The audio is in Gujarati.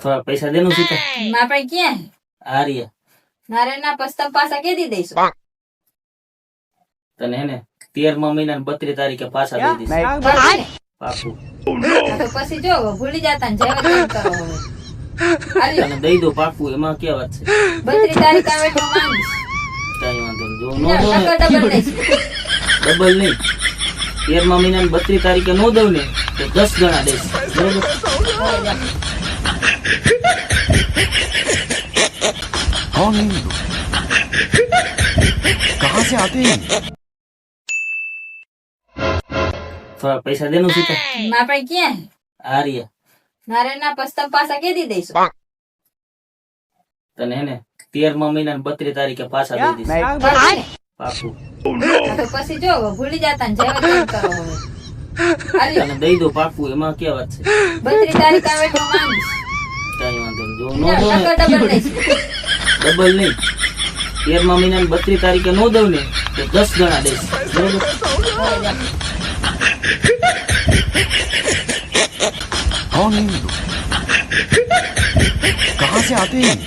થોડા પૈસા દેનું સીતા માં પણ ક્યાં આ રહ્યા મારે ના પસ્તમ પાછા કેદી દઈશું તને હે ને 13મા મહિનાની 32 તારીખે પાછા દઈ દઈશ પાછું? પાકું આ તો પછી જો ભૂલી જતા ને જેવા તેમ કરો હવે હાલ્યો. તને દઈ દો પાકું એમાં કે વાત છે 32 તારીખ આવે તો માંગીશ કઈ વાંધો નહીં. જો નો ના, દો ને ટકા ડબલ દઈશું. ડબલ નહીં 13મા મહિનાની 32 તારીખે નો દઉં ને તો 10 ગણા દઈશ બરોબર હવે જા. कौन है ये लोग? कहाँ से आते हैं? થોડા પૈસા દેનું સીતા માં પણ ક્યાં આ રહ્યા મારે ના પસ્તમ પાછા કેદી દઈશું તને હે ને 13મા મહિનાની 32 તારીખે પાછા દઈ દઈશ પાછું? પાકું આ તો પછી જો ભૂલી જતા ને જેવા તેમ કરો હવે હાલ્યો. તને દઈ દો પાકું એમાં કે વાત છે 32 તારીખ આવે તો માંગીશ કઈ વાંધો નહીં. જો નો ના, દો ને ટકા ડબલ દઈશું. ડબલ નહીં 13મા મહિનાની 32 તારીખે નો દઉં ને તો 10 ગણા દઈશ બરોબર હવે જા. कौन है ये लोग? कहाँ से आते हैं?